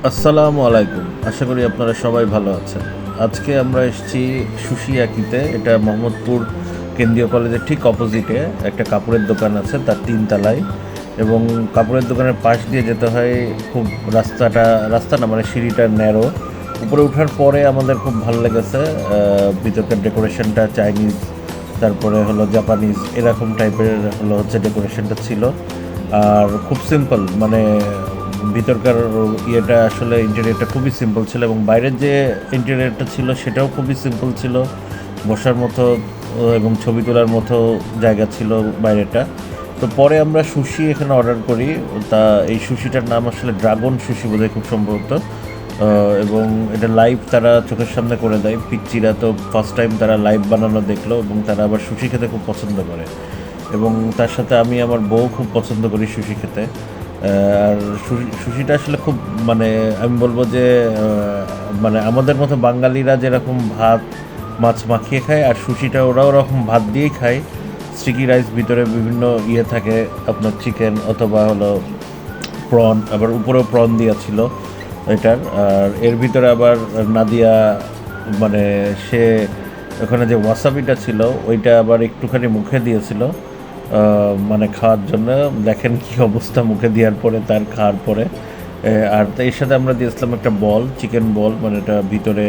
আসসালামু আলাইকুম। আশা করি আপনারা সবাই ভালো আছেন। আজকে আমরা এসেছি সুশিয়াকিতে। এটা মোহাম্মদপুর কেন্দ্রীয় কলেজের ঠিক অপোজিটে একটা কাপড়ের দোকান আছে, তার ৩ তলায়। এবং কাপড়ের দোকানের পাশ দিয়ে যেতে হয়। খুব রাস্তা না, মানে সিঁড়িটা ন্যারো। উপরে ওঠার পরে আমাদের খুব ভালো লেগেছে ভিতরকার ডেকোরেশনটা চাইনিজ, তারপরে হলো জাপানিজ, এরকম টাইপের হচ্ছে ডেকোরেশনটা ছিল। আর খুব সিম্পল, মানে ভিতরকার ইয়েটা আসলে ইন্টেরিয়রটা খুবই সিম্পল ছিল, এবং বাইরের যে ইন্টেরিয়রটা ছিল সেটাও খুবই সিম্পল ছিল। বসার মতো এবং ছবি তোলার মতো জায়গা ছিল বাইরেটা। তো পরে আমরা সুশি এখানে অর্ডার করি। তা এই সুশিটার নাম আসলে ড্রাগন সুশি বোধহয়, খুব সম্ভবত। এবং এটা লাইভ তারা চোখের সামনে করে দেয়। পিচ্চিরা তো ফার্স্ট টাইম তারা লাইভ বানানো দেখলো, এবং তারা আবার সুশি খেতে খুব পছন্দ করে। এবং তার সাথে আমি আমার বউ খুব পছন্দ করি সুশি খেতে। আর সুশিটা আসলে খুব, মানে আমি বলবো যে মানে আমাদের মতো বাঙালিরা যেরকম ভাত মাছ মাখিয়ে খায়, আর সুশিটা ওরা ওরকম ভাত দিয়েই খায়। স্টিকি রাইস, ভিতরে বিভিন্ন ইয়ে থাকে, আপনার চিকেন অথবা হলো প্রন, আবার উপরেও প্রন দেওয়া ছিল এটার। আর এর ভিতরে আবার নাদিয়া, মানে সে ওখানে যে ওয়াসাবিটা ছিল ওইটা আবার একটুখানি মুখে দিয়েছিল, মানে খাওয়ার জন্য। দেখেন কি অবস্থা মুখে দেওয়ার পরে, তার খাওয়ার পরে। আর এর সাথে আমরা দিয়েছিলাম একটা বল, চিকেন বল, মানে এটা ভিতরে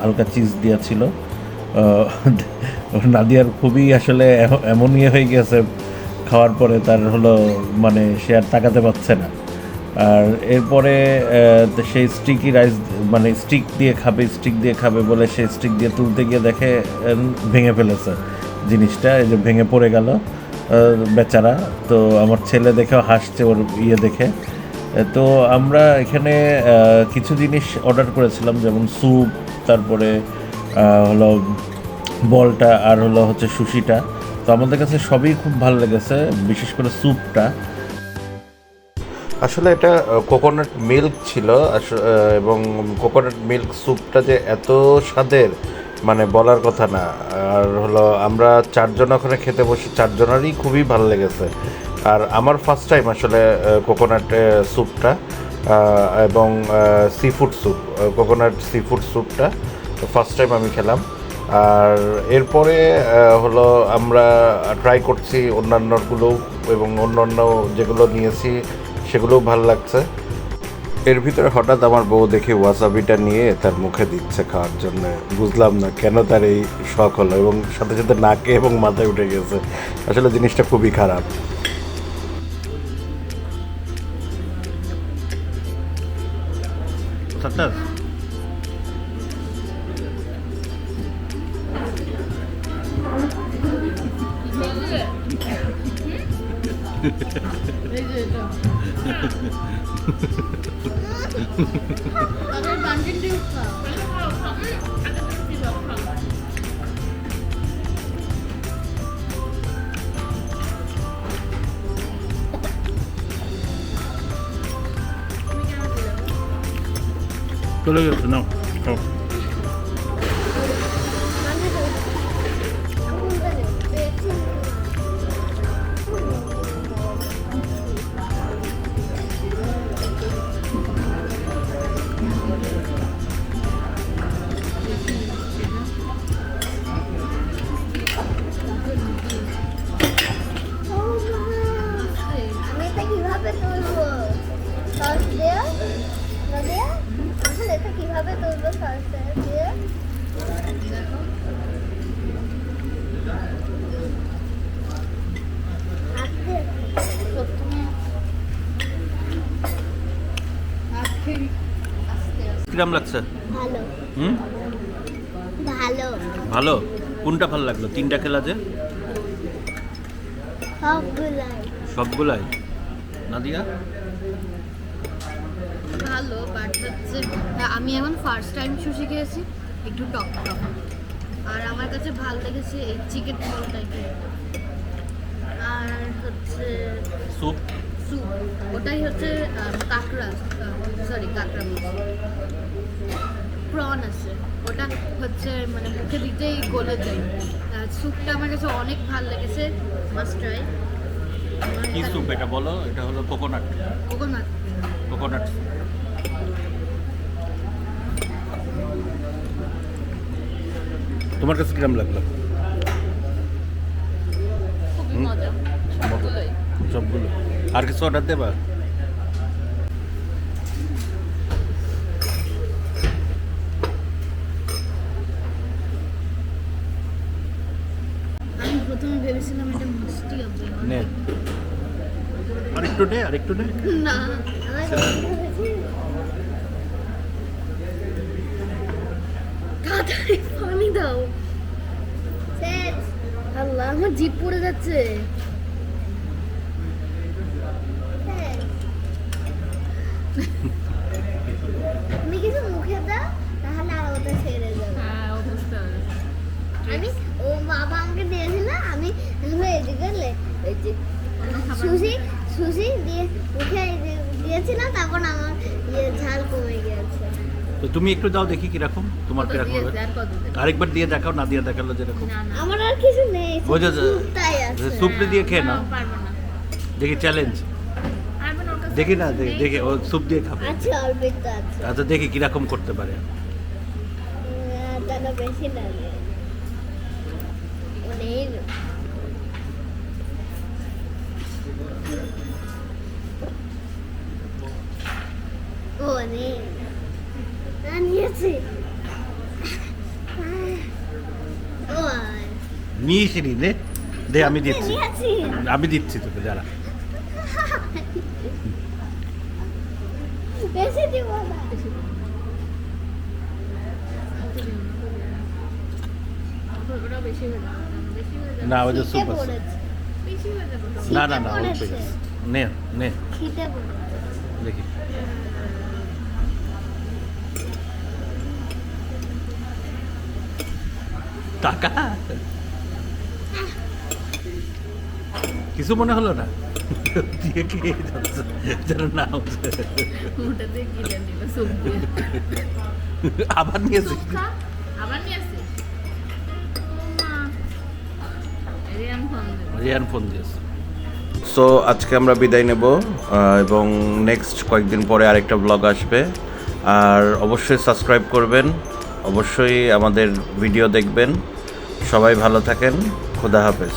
হালকা চিজ দেওয়া ছিল। নাদিয়ার খুবই আসলে এমন ইয়ে হয়ে গেছে খাওয়ার পরে, তার মানে সে আর তাকাতে পারছে না। আর এরপরে সেই স্টিকি রাইস, মানে স্টিক দিয়ে খাবে বলে সে স্টিক দিয়ে তুলতে গিয়ে দেখে ভেঙে ফেলেছে জিনিসটা, এই যে ভেঙে পড়ে গেল বেচারা। তো আমার ছেলে দেখেও হাসছে ওর ইয়ে দেখে। তো আমরা এখানে কিছু জিনিস অর্ডার করেছিলাম, যেমন স্যুপ, তারপরে হলো বলটা, আর হচ্ছে সুশিটা। তো আমাদের কাছে সবই খুব ভালো লেগেছে, বিশেষ করে স্যুপটা। আসলে এটা কোকোনাট মিল্ক ছিল, এবং কোকোনাট মিল্ক স্যুপটা যে এত স্বাদের, মানে বলার কথা না। আর আমরা চারজন ওখানে খেতে বসে, চারজনেরই খুবই ভালো লেগেছে। আর আমার ফার্স্ট টাইম আসলে কোকোনাট স্যুপটা, এবং কোকোনাট সি ফুড স্যুপটা ফার্স্ট টাইম আমি খেলাম। আর এরপরে আমরা ট্রাই করছি অন্যান্যগুলো, এবং অন্যান্য যেগুলো নিয়েছি সেগুলোও ভালো লাগছে। এর ভিতরে হঠাৎ আমার বউ দেখে ওয়াসাবিটা নিয়ে তার মুখে দিচ্ছে খাওয়ার জন্য। বুঝলাম না কেন তার এই শখ হলো, এবং সাথে সাথে নাকে এবং মাথায় উঠে গেছে। আসলে জিনিসটা খুবই খারাপ। চলে গেছে নাও খাও। কিভাবে তুলবো সস দিয়ে নদিয়া এখন এটা কিভাবে তুলবো সস দিয়ে কিরম লাগছে? ভালো হুম, ভালো ভালো। কোনটা ভালো লাগলো? 3টা খেলা যে, সবগুলাই সবগুলাই। নাদিয়া ভালো, বাট হচ্ছে আমি এখন ফার্স্ট টাইম সুশি খেয়েছি, একটু টক টক। আর আমার কাছে ভালো লেগেছে এই চিকেন বল টাইপের, আর হচ্ছে স্যুপ। স্যুপ, ওটাই হচ্ছে কাঁকড়া, কাঁকড়া প্রন আছে, ওটা হচ্ছে মানে মুখে দিতেই গলে যায়। স্যুপটা আমার কাছে অনেক ভালো লেগেছে, মাস্ট ট্রাই। কি স্যুপ এটা বলো? এটা হলো কোকোনাট কোকোনাট কোকোনাট তোমার কাছে কিরম লাগলো? খুবই মজা সবগুলোই। সবগুলো আর কিছু অর্ডার দেবা? আমি প্রথমে ভেবেছিলাম এটা মিষ্টি হবে নে আরেকটু নে না তাড়াতাড়ি পানি দাও। শেষ। আল্লাহ আমার জিভ পড়ে যাচ্ছে। শেষ। তুমি কিছু মুখে দাও তাহলে আর ওটা ছেড়ে যাবে। হ্যাঁ অবশ্যই। আমি ও বাবা আমাকে দিয়েছিল, আমি এদিকে এই যে অন্য খাবার সুশি দিয়ে মুখে দিয়েছিলাম, তখন আমার ঝাল কমে গিয়েছে। তো তুমি একটু দাও দেখি কিরকম তোমার কত কিরকম দিয়েছে হবে। আর কত দেবে? আরেকবার দিয়ে দেখাও, না দিয়ে দেখালো যেরকম। না না আমার আর কিছু নেই, ওই যে স্যুপটাই আছে। স্যুপটা দিয়ে খেয়ে নাও, পারবো না। দেখি চ্যালেঞ্জ পারবো না ওর কাছে। দেখি না নেই দেখি তো। ও স্যুপ দিয়ে খাবে। আছে অল্প একটু আছে। আচ্ছা দেখি কিরকম করতে পারে। টাকা বেশি লাগে অনেক। ও অনেক নিয়েছি। ও নিয়েছি নি নে দে, আমি দিচ্ছি, নিয়েছি। আমি দিচ্ছি তোকে, দাঁড়া। বেশি দিব না। ওটা বেশি হয়ে যাবে। বেশি হয়ে যাবে। না ওই যে খিদে স্যুপ আছে। পড়েছে। বেশি হয়ে যাবে তো। না না না খিদে অল্প পড়েছে। নে নে খিদে পড়েছে। দেখি। টাকা কিছু মনে হলো না? দিয়ে খেয়ে যাচ্ছে যেন না হচ্ছে। ওটা দিয়ে গিলে নিল সুপ দিয়ে। আবার নিয়েছি। সুপ খা, আবার নিয়ে আসি। ও মা। রিয়ান ফোন দেবে। রিয়ান ফোন দিয়েছে। সো আজকে আমরা বিদায় নেব, এবং নেক্সট কয়েকদিন পরে আরেকটা ব্লগ আসবে। আর অবশ্যই সাবস্ক্রাইব করবেন, অবশ্যই আমাদের ভিডিও দেখবেন। সবাই ভালো থাকেন, খোদা হাফেজ।